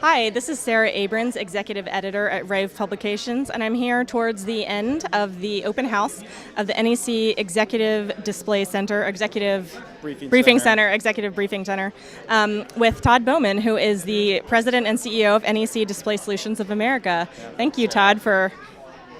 Hi, this is Sara Abrons, Executive Editor at Rave Publications, and I'm here towards the end of the open house of the NEC Executive Display Center, Executive Briefing Center, with Todd Bouman, who is the President and CEO of NEC Display Solutions of America. Thank you, Todd, for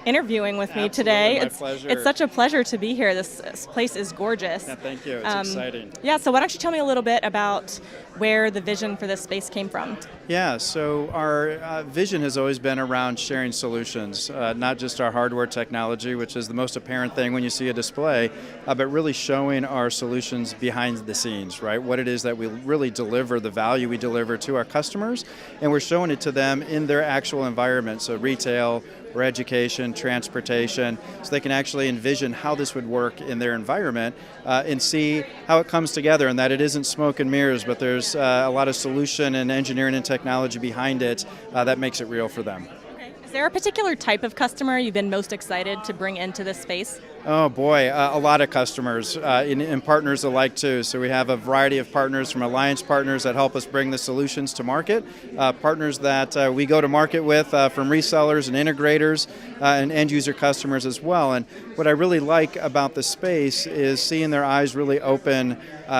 interviewing with me today. My pleasure. It's such a pleasure to be here. This place is gorgeous. Yeah, thank you. It's exciting. Yeah, so why don't you tell me a little bit about where the vision for this space came from? Yeah, so our vision has always been around sharing solutions, not just our hardware technology, which is the most apparent thing when you see a display, but really showing our solutions behind the scenes, right? What it is that we really deliver, the value we deliver to our customers, and we're showing it to them in their actual environment, so retail, or education, transportation, so they can actually envision how this would work in their environment and see how it comes together, and that it isn't smoke and mirrors, but there's a lot of solution and engineering and technology behind it that makes it real for them. Okay. Is there a particular type of customer you've been most excited to bring into this space? Oh boy, a lot of customers and partners alike too. So we have a variety of partners, from alliance partners that help us bring the solutions to market, partners that we go to market with from resellers and integrators and end user customers as well. And what I really like about the space is seeing their eyes really open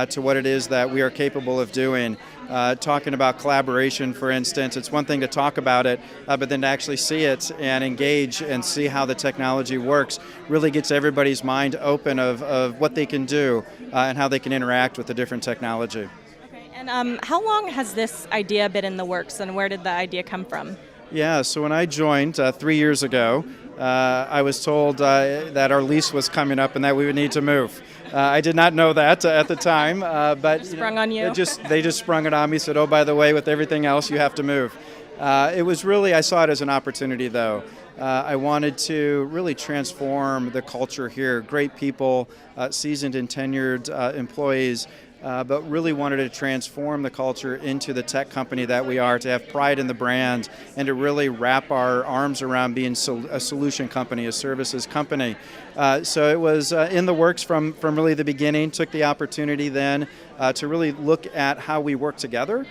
to what it is that we are capable of doing. Talking about collaboration, for instance, it's one thing to talk about it, but then to actually see it and engage and see how the technology works really gets everybody's mind open of what they can do and how they can interact with the different technology. Okay. And how long has this idea been in the works, and where did the idea come from? Yeah, so when I joined 3 years ago, I was told that our lease was coming up and that we would need to move. I did not know that at the time, but sprung on you. They just sprung it on me. Said, "Oh, by the way, with everything else, you have to move." It was really, I saw it as an opportunity, though. I wanted to really transform the culture here. Great people, seasoned and tenured employees. But really wanted to transform the culture into the tech company that we are, to have pride in the brand, and to really wrap our arms around being a solution company, a services company. So it was in the works from really the beginning. Took the opportunity then to really look at how we work together.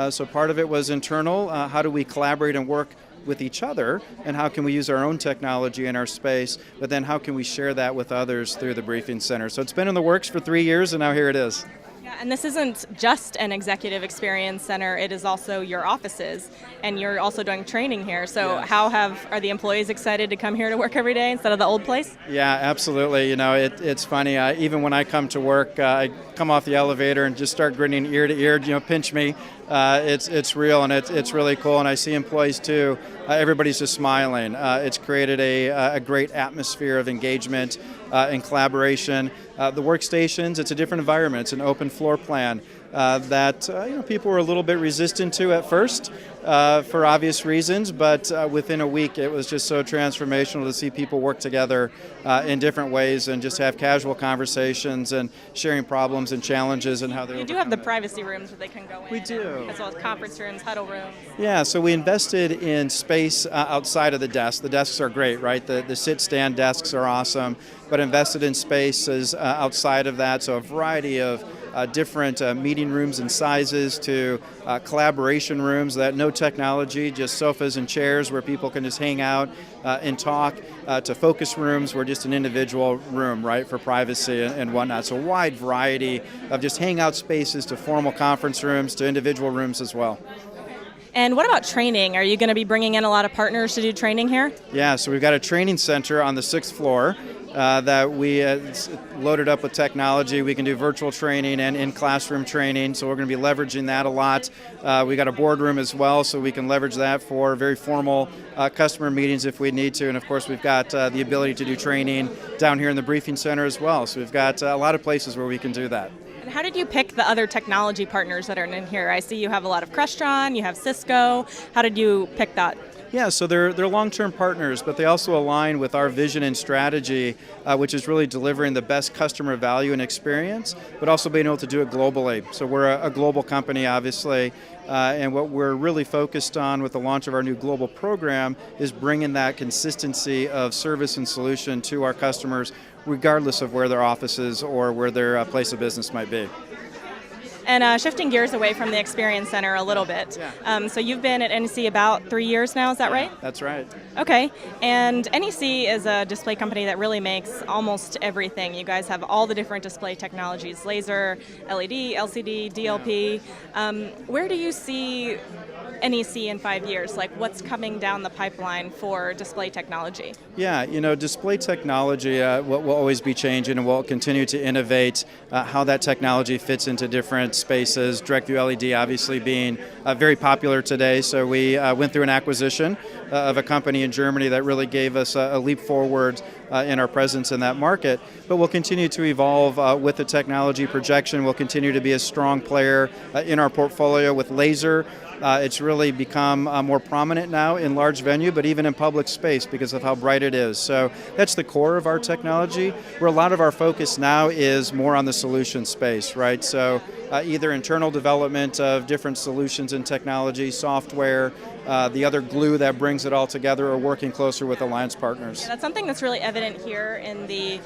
So part of it was internal. How do we collaborate and work with each other, and how can we use our own technology in our space, but then how can we share that with others through the briefing center? So it's been in the works for 3 years, and now here it is. Yeah, and this isn't just an executive experience center, it is also your offices, and you're also doing training here. So Yes. Are the employees excited to come here to work every day instead of the old place? Yeah, absolutely. You know, it's funny. Even when I come to work, I come off the elevator and just start grinning ear to ear. Pinch me. It's real, and it's really cool. And I see employees too. Everybody's just smiling. It's created a great atmosphere of engagement and collaboration. The workstations, it's a different environment. It's an open floor plan that people were a little bit resistant to at first for obvious reasons, but within a week it was just so transformational to see people work together in different ways and just have casual conversations and sharing problems and challenges and how they. You do have the privacy rooms where they can go in. We do. As well as conference rooms, huddle rooms. Yeah, so we invested in space outside of the desk. The desks are great, right? The sit-stand desks are awesome, but invested in spaces outside of that, so a variety of different meeting rooms and sizes to collaboration rooms that no technology, just sofas and chairs where people can just hang out and talk, to focus rooms where just an individual room, right, for privacy and whatnot. So a wide variety of just hangout spaces to formal conference rooms to individual rooms as well. And what about training? Are you going to be bringing in a lot of partners to do training here? Yeah, so we've got a training center on the 6th floor that we loaded up with technology. We can do virtual training and in-classroom training, so we're going to be leveraging that a lot. We got a boardroom as well, so we can leverage that for very formal customer meetings if we need to. And of course, we've got the ability to do training down here in the briefing center as well. So we've got a lot of places where we can do that. And how did you pick the other technology partners that are in here? I see you have a lot of Crestron, you have Cisco. How did you pick that? Yeah, so they're long-term partners, but they also align with our vision and strategy, which is really delivering the best customer value and experience, but also being able to do it globally. So we're a global company, obviously, and what we're really focused on with the launch of our new global program is bringing that consistency of service and solution to our customers, regardless of where their office is or where their place of business might be. And shifting gears away from the Experience Center a little bit. Yeah. So you've been at NEC about 3 years now, is that right? That's right. Okay, and NEC is a display company that really makes almost everything. You guys have all the different display technologies, laser, LED, LCD, DLP. Where do you see NEC in 5 years? Like, what's coming down the pipeline for display technology? Yeah, display technology will always be changing, and we'll continue to innovate how that technology fits into different spaces. Direct view LED obviously being very popular today, so we went through an acquisition of a company in Germany that really gave us a leap forward in our presence in that market. But we'll continue to evolve with the technology. Projection will continue to be a strong player in our portfolio with laser. It's really become more prominent now in large venue, but even in public space because of how bright it is. So that's the core of our technology, where a lot of our focus now is more on the solution space, right? So either internal development of different solutions and technology, software, the other glue that brings it all together, or working closer with alliance partners. Yeah, that's something that's really evident here in the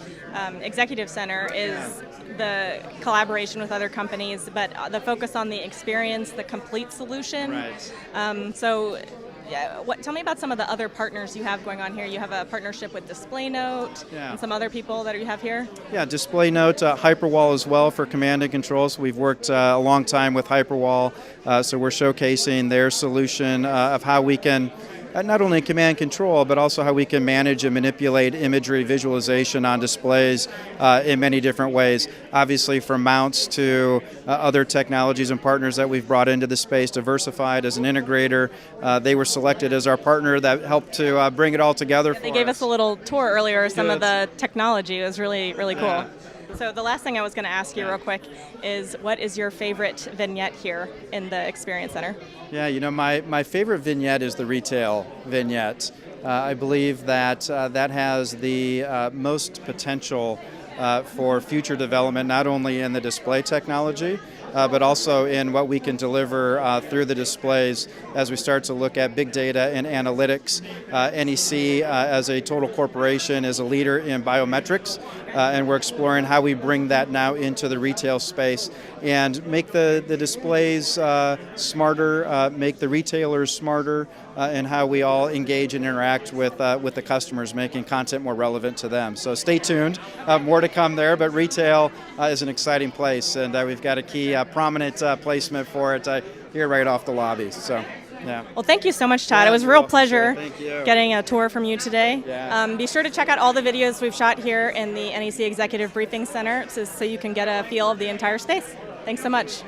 Executive Center is the collaboration with other companies, but the focus on the experience, the complete solution. Right. Tell me about some of the other partners you have going on here. You have a partnership with DisplayNote and some other people that you have here. Yeah, DisplayNote, Hyperwall as well for command and control. So we've worked a long time with Hyperwall, so we're showcasing their solution of how we can not only command control, but also how we can manage and manipulate imagery visualization on displays in many different ways. Obviously, from mounts to other technologies and partners that we've brought into the space, Diversified as an integrator. They were selected as our partner that helped to bring it all together for us. They gave us a little tour earlier of some of the technology. It was really, really cool. So the last thing I was going to ask you real quick is, what is your favorite vignette here in the Experience Center? Yeah, my favorite vignette is the retail vignette. I believe that that has the most potential for future development, not only in the display technology, but also in what we can deliver through the displays as we start to look at big data and analytics. NEC, as a total corporation, is a leader in biometrics, and we're exploring how we bring that now into the retail space and make the displays smarter, make the retailers smarter, and how we all engage and interact with the customers, making content more relevant to them. So stay tuned, more to come there, but retail is an exciting place, and we've got a key prominent placement for it here right off the lobby. So. Yeah. Well, thank you so much, Todd. It was a real pleasure you. Getting a tour from you today. Yeah. Be sure to check out all the videos we've shot here in the NEC Executive Briefing Center so you can get a feel of the entire space. Thanks so much.